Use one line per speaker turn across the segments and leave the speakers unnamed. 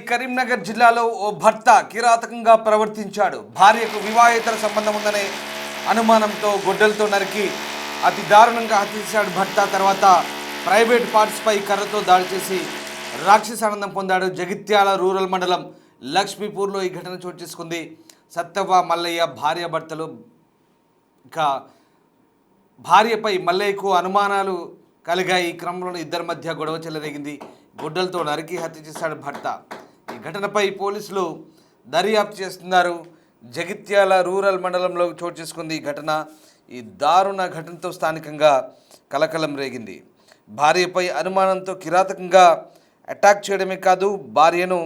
కరీంనగర్ జిల్లాలో ఓ భర్త కిరాతకంగా ప్రవర్తించాడు. భార్యకు వివాహేతర సంబంధం ఉందనే అనుమానంతో గొడ్డలతో నరికి అతి దారుణంగా హత్య చేశాడు భర్త. తర్వాత ప్రైవేట్ పార్ట్స్పై కర్రతో దాడి చేసి రాక్షసానందం పొందాడు. జగిత్యాల రూరల్ మండలం లక్ష్మీపూర్లో ఈ ఘటన చోటు చేసుకుంది. సత్తవ్వ మల్లయ్య భార్యాభర్తలు. ఇక భార్యపై మల్లయ్యకు అనుమానాలు కలిగాయి. ఈ క్రమంలో ఇద్దరి మధ్య గొడవ చెలరేగింది. గొడ్డలతో నరికి హత్య చేశాడు భర్త. ఈ ఘటనపై పోలీసులు దర్యాప్తు చేస్తున్నారు. జగిత్యాల రూరల్ మండలంలో చోటు చేసుకుంది ఈ ఘటన. ఈ దారుణ ఘటనతో స్థానికంగా కలకలం రేగింది. భార్యపై అనుమానంతో కిరాతకంగా అటాక్ చేయడమే కాదు, భార్యను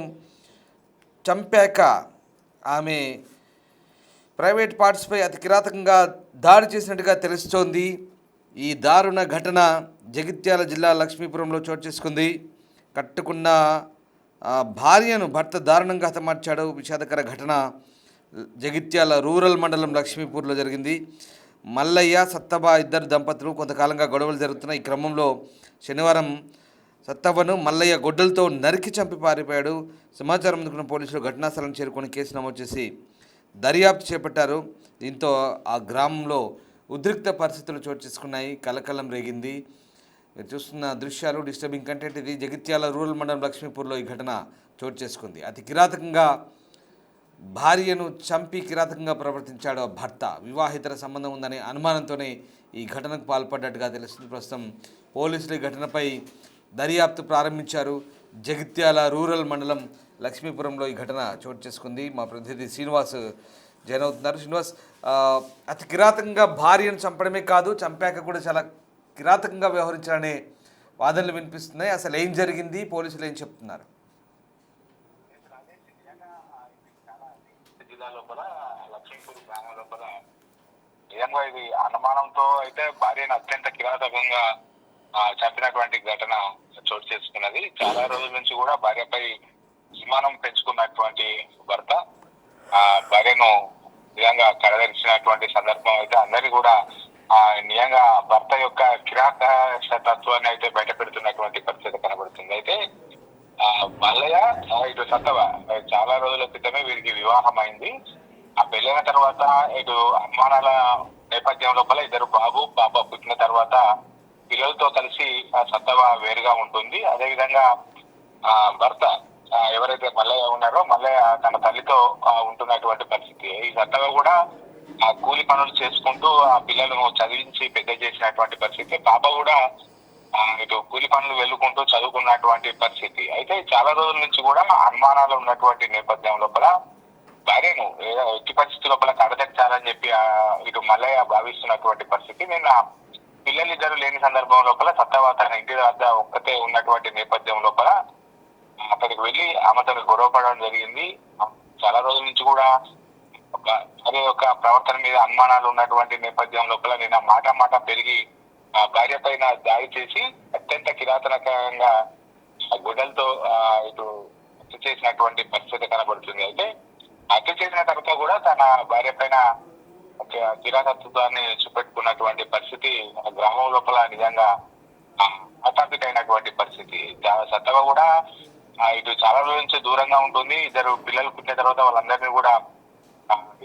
చంపాక ఆమె ప్రైవేట్ పార్ట్స్పై అతి కిరాతకంగా దాడి చేసినట్టుగా తెలుస్తోంది. ఈ దారుణ ఘటన జగిత్యాల జిల్లా లక్ష్మీపురంలో చోటు చేసుకుంది. కట్టుకున్న భార్యను భర్త దారుణంగా హతమార్చాడు. విషాదకర ఘటన జగిత్యాల రూరల్ మండలం లక్ష్మీపూర్లో జరిగింది. మల్లయ్య సత్తవ్వ ఇద్దరు దంపతులు కొంతకాలంగా గొడవలు జరుగుతున్నాయి. ఈ క్రమంలో శనివారం సత్తవ్వను మల్లయ్య గొడ్డలతో నరికి చంపి పారిపోయాడు. సమాచారం అందుకున్న పోలీసులు ఘటనా స్థలం చేరుకొని కేసు నమోదు చేసి దర్యాప్తు చేపట్టారు. దీంతో ఆ గ్రామంలో ఉద్రిక్త పరిస్థితులు చోటు చేసుకున్నాయి. కలకలం రేగింది. మీరు చూస్తున్న దృశ్యాలు డిస్టర్బింగ్ కంటెంట్. ఇది జగిత్యాల రూరల్ మండలం లక్ష్మీపూర్లో ఈ ఘటన చోటు చేసుకుంది. అతి కిరాతకంగా భార్యను చంపి కిరాతకంగా ప్రవర్తించాడు ఆ భర్త. వివాహితర సంబంధం ఉందనే అనుమానంతోనే ఈ ఘటనకు పాల్పడ్డట్టుగా తెలుస్తుంది. ప్రస్తుతం పోలీసులు ఈ ఘటనపై దర్యాప్తు ప్రారంభించారు. జగిత్యాల రూరల్ మండలం లక్ష్మీపురంలో ఈ ఘటన చోటు చేసుకుంది. మా ప్రతినిధి శ్రీనివాస్ జాయిన్ అవుతున్నారు. శ్రీనివాస్, అతి కిరాతకంగా భార్యను చంపడమే కాదు, చంపాక కూడా చాలా కిరాతకంగా వ్యవహరించాలనే వాదనలు వినిపిస్తున్నాయి. అసలు ఏం జరిగింది, పోలీసులు ఏం చెప్తున్నారు?
జిల్లా లోపల లక్ష్మీపూర్ గ్రామం లోపల నిజంగా ఇది అనుమానంతో అయితే భార్యను అత్యంత కిరాతకంగా చంపినటువంటి ఘటన చోటు చేసుకున్నది. చాలా రోజుల నుంచి కూడా భార్యపై విమానం పెంచుకున్నటువంటి భర్త భార్యను నిజంగా కడదరిచినటువంటి సందర్భం అయితే అందరి కూడా నిజంగా భర్త యొక్క కిరాత తత్వాన్ని అయితే బయట పెడుతున్నటువంటి పరిస్థితి కనబడుతుంది. అయితే మల్లయ్య ఇటు సత్తవ చాలా రోజుల క్రితమే వీరికి వివాహం అయింది. ఆ పెళ్ళైన తర్వాత ఇటు అనుమానాల నేపథ్యం లోపల ఇద్దరు బాబు పాప పుట్టిన తర్వాత పిల్లలతో కలిసి సత్తవ వేరుగా ఉంటుంది. అదేవిధంగా భర్త ఎవరైతే మల్లయ్య ఉన్నారో మల్లయ్య తన తల్లితో ఉంటున్నటువంటి పరిస్థితి. ఈ సత్తవ కూడా కూలి పనులు చేసుకుంటూ ఆ పిల్లలను చదివించి పెద్ద చేసినటువంటి పరిస్థితి. పాప కూడా ఇటు కూలి పనులు వెళ్ళుకుంటూ చదువుకున్నటువంటి పరిస్థితి. అయితే చాలా రోజుల నుంచి కూడా అనుమానాలు ఉన్నటువంటి నేపథ్యం లోపల భార్యను ఎట్టి పరిస్థితి లోపల కడతెచ్చాలని చెప్పి ఇటు మల్లయ్య భావిస్తున్నటువంటి పరిస్థితి. నిన్న పిల్లలిద్దరు లేని సందర్భం లోపల సత్తవ తన ఇంటి వద్ద ఒక్కతే ఉన్నటువంటి నేపథ్యం లోపల అక్కడికి వెళ్ళి ఆమెతో గొడవ పడడం జరిగింది. చాలా రోజుల నుంచి కూడా భార్య యొక్క ప్రవర్తన మీద అనుమానాలు ఉన్నటువంటి నేపథ్యం లోపల నిన్న మాట పెరిగి భార్య పైన దాడి చేసి అత్యంత కిరాతకంగా గొడ్డలతో ఇటు హత్య చేసినటువంటి పరిస్థితి కనబడుతుంది. అయితే హత్య చేసిన తర్వాత కూడా తన భార్య పైన కిరాతత్వాన్ని చూపెట్టుకున్నటువంటి పరిస్థితి గ్రామం లోపల నిజంగా అటాపిక్ అయినటువంటి పరిస్థితి. సత్తవ కూడా ఇటు చాలా రోజుల నుంచి దూరంగా ఉంటుంది. ఇద్దరు పిల్లలు పుట్టిన తర్వాత వాళ్ళందరినీ కూడా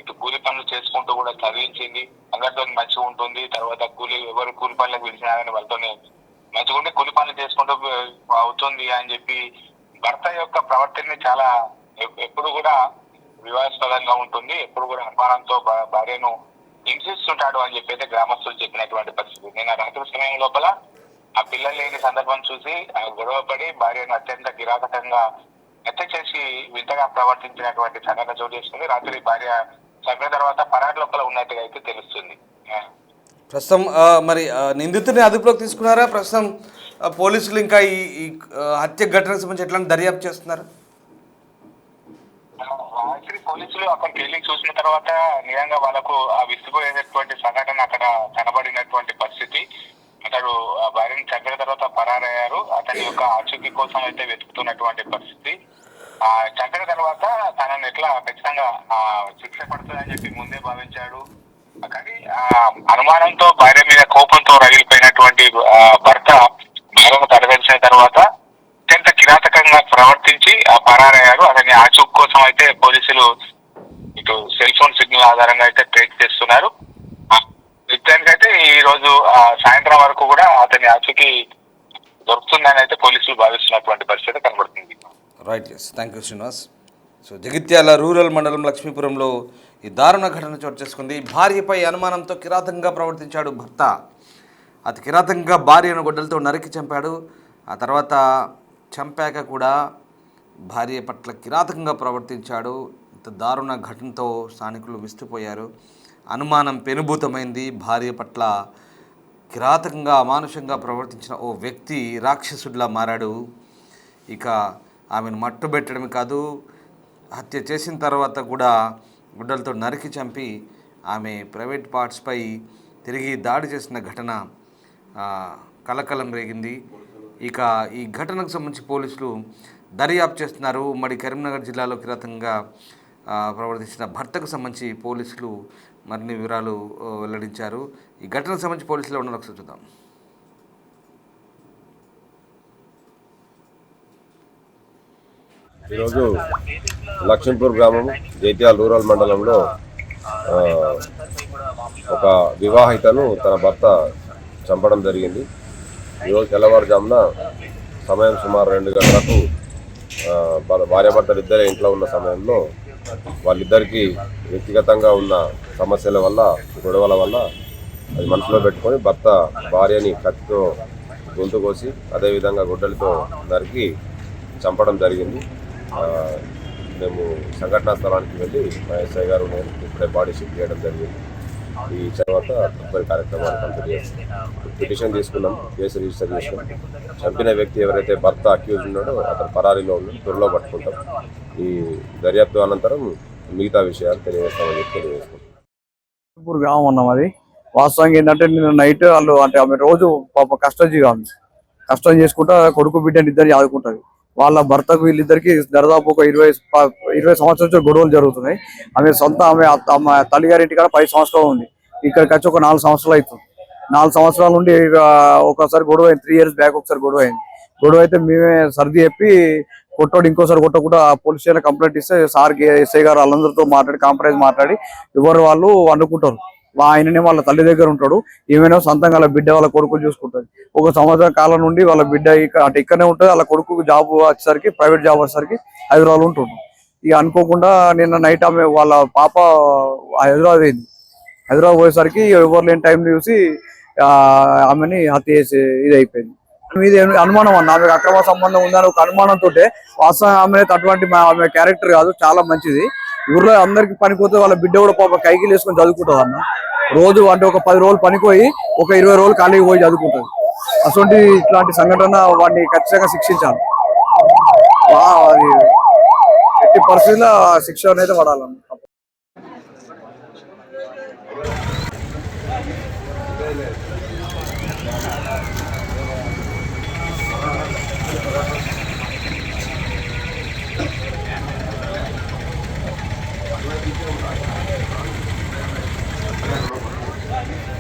ఇటు కూలి పనులు చేసుకుంటూ కూడా చదివించింది. అందరితో మంచిగా ఉంటుంది. తర్వాత ఎవరు కూలి పనులకు పిలిచినా కానీ వాళ్ళతోనే మంచిగా ఉండి కూలి పనులు చేసుకుంటూ అవుతుంది అని చెప్పి భర్త యొక్క ప్రవర్తన చాలా ఎప్పుడు కూడా వివాదాస్పదంగా ఉంటుంది. ఎప్పుడు కూడా అనుమానంతో భార్యను హింసిస్తుంటాడు అని చెప్పి అయితే గ్రామస్తులు చెప్పినటువంటి పరిస్థితి. నేను రాత్రి సమయం లోపల ఆ పిల్లలు లేని సందర్భం చూసి గొడవపడి భార్యను అత్యంత కిరాతకంగా హత్య చేసి వింతగా ప్రవర్తించినటువంటి సంఘటన చోటు చేసుకుంది. రాత్రి భార్య చంపిన తర్వాత పరారు లోపల ఉన్నట్టుగా అయితే తెలుస్తుంది.
ప్రస్తుతం మరి నిందితుడిని అదుపులోకి తీసుకున్నారా? ప్రస్తుతం పోలీసులు ఇంకా ఈ హత్య ఘటనకు సంబంధించి ఎట్లాంటి దర్యాప్తు చేస్తున్నారు?
రాత్రి పోలీసులు అక్కడికి వెళ్ళి చూసిన తర్వాత నిజంగా వాళ్ళకు ఆ విసిపోయేటటువంటి సంఘటన అక్కడ కనబడినటువంటి పరిస్థితి. అతడు ఆ భార్యను చంపిన తర్వాత పరారయ్యారు. అతని యొక్క ఆచూకీ కోసం అయితే వెతుకుతున్నటువంటి పరిస్థితి. చంపిన తర్వాత తనను ఎట్లా ఖచ్చితంగా శిక్ష పడుతుందని చెప్పి ముందే భావించాడు. కానీ అనుమానంతో భార్య మీద కోపంతో రగిలిపోయినటువంటి భర్త భార్యను తడవేసిన తర్వాత అత్యంత కిరాతకంగా కిరాతకంగా ప్రవర్తించి పరారయ్యారు. అతని ఆచూక్ కోసం అయితే పోలీసులు ఇటు సెల్ ఫోన్ సిగ్నల్ ఆధారంగా అయితే ట్రేక్ చేస్తున్నారు. నిత్యానికైతే ఈ రోజు సాయంత్రం వరకు కూడా అతని ఆచూకీ దొరుకుతుందని అయితే పోలీసులు భావిస్తున్నటువంటి పరిస్థితి కనబడుతుంది.
Right, yes, thank you Srinivas. So Jagtial rural మండలం లక్ష్మీపురంలో ఈ దారుణ ఘటన చోటు చేసుకుంది. భార్యపై అనుమానంతో కిరాతకంగా ప్రవర్తించాడు భర్త. అతి కిరాతకంగా భార్యను గొడ్డలతో నరికి చంపాడు. ఆ తర్వాత చంపాక కూడా భార్య పట్ల కిరాతకంగా ప్రవర్తించాడు. ఇంత దారుణ ఘటనతో స్థానికులు విస్తుపోయారు. అనుమానం పెనుభూతమైంది. భార్య పట్ల కిరాతకంగా అమానుషంగా ప్రవర్తించిన ఓ వ్యక్తి రాక్షసుడిలా మారాడు. ఇక ఆమెను మట్టుబెట్టడమే కాదు, హత్య చేసిన తర్వాత కూడా గుడ్డలతో నరికి చంపి ఆమె ప్రైవేట్ పార్ట్స్పై తిరిగి దాడి చేసిన ఘటన కలకలం రేగింది. ఇక ఈ ఘటనకు సంబంధించి పోలీసులు దర్యాప్తు చేస్తున్నారు. ఉమ్మడి కరీంనగర్ జిల్లాలో కిరాతకంగా ప్రవర్తించిన భర్తకు సంబంధించి పోలీసులు మరిన్ని వివరాలు వెల్లడించారు. ఈ ఘటనకు సంబంధించి పోలీసులు ఉన్నారు, ఒకసారి చూద్దాం.
ఈరోజు లక్ష్మీపూర్ గ్రామం జైత్యాల రూరల్ మండలంలో ఒక వివాహితను తన భర్త చంపడం జరిగింది. ఈరోజు తెల్లవారుజామున సమయం సుమారు 2 గంటలకు భార్యాభర్తలు ఇద్దరే ఇంట్లో ఉన్న సమయంలో వాళ్ళిద్దరికీ వ్యక్తిగతంగా ఉన్న సమస్యల వల్ల, గొడవల వల్ల అది మనసులో పెట్టుకొని భర్త భార్యని కత్తితో గొంతు కోసి అదేవిధంగా గుడ్డలతో నరికి చంపడం జరిగింది. మేము సంఘటనా స్థలానికి వెళ్ళి మా ఎస్ఐ గారు నేను ఇప్పుడే బాడీ షిఫ్ట్ చేయడం జరిగింది. ఈ తర్వాత తదుపరి కార్యక్రమాన్ని కంప్లీట్ చేస్తాం. పిటిషన్ తీసుకున్నాం, కేసు రిజిస్టర్ చేసుకున్నాం. చంపిన వ్యక్తి ఎవరైతే భర్త అక్యూజ్ ఉన్నాడో అతను పరారీలో ఉన్నాడు, త్వరలో పట్టుకుంటాం. ఈ దర్యాప్తు అనంతరం మిగతా విషయాలు తెలియజేస్తామని తెలియజేసుకుంటాం.
గ్రామం ఉన్నాం. అది వాస్తవంగా ఏంటంటే నిన్న నైట్ వాళ్ళు అంటే ఆమె రోజు పాప కష్టజీగా ఉంది. కష్టం చేసుకుంటా కొడుకు బిడ్డని ఇద్దరు ఆదుకుంటుంది. వాళ్ళ భర్తకు వీళ్ళిద్దరికి దాదాపు ఒక 20 సంవత్సరాల నుంచి గొడవలు జరుగుతున్నాయి. ఆమె ఆమె తల్లిగారింటి కాడ 10 సంవత్సరాలు ఉంది. ఇక్కడికి వచ్చి ఒక 4 సంవత్సరాలు అవుతుంది. 4 సంవత్సరాల నుండి ఒకసారి గొడవ అయింది. 3 years బ్యాక్ ఒకసారి గొడవ అయింది. గొడవ అయితే మేమే సర్ది చెప్పి కొట్టోడు ఇంకోసారి కొట్టకుండా పోలీస్ స్టేషన్ కంప్లైంట్ ఇస్తే సార్ ఎస్ఐ గారు వాళ్ళందరితో మాట్లాడి కాంప్రమైజ్ మాట్లాడి ఎవరు వాళ్ళు అనుకుంటారు. ఆయననే వాళ్ళ తల్లి దగ్గర ఉంటాడు, ఏమైనా సొంతంగా వాళ్ళ బిడ్డ వాళ్ళ కొడుకు చూసుకుంటుంది. 1 సంవత్సరం కాలం నుండి వాళ్ళ బిడ్డ ఇక్కడనే ఉంటుంది. వాళ్ళ కొడుకు జాబ్ వచ్చేసరికి ప్రైవేట్ జాబ్ వచ్చేసరికి హైదరాబాద్ ఉంటుంది. ఇక అనుకోకుండా నిన్న నైట్ ఆమె వాళ్ళ పాప హైదరాబాద్ అయింది. హైదరాబాద్ పోయేసరికి ఎవరు లేని టైం చూసి ఆమెని హత్య చేసి ఇది అయిపోయింది. మీద అనుమానం అన్న ఆమెకు అక్రమ సంబంధం ఉందని ఒక అనుమానంతో, వాస్తవం ఆమె అటువంటి ఆమె క్యారెక్టర్ కాదు, చాలా మంచిది. ఊర్లో అందరికి పనిపోతే వాళ్ళ బిడ్డ కూడా పాప కైకిలు వేసుకొని చదువుకుంటుంది అన్న. రోజు అంటే ఒక 10 రోజులు పనిపోయి ఒక 20 రోజులు ఖాళీకి పోయి చదువుకుంటుంది. అటువంటి ఇట్లాంటి సంఘటన వాడిని ఖచ్చితంగా శిక్షించాలి. అది ఎట్టి పరిస్థితుల్లో శిక్ష అనేది పడాలన్న.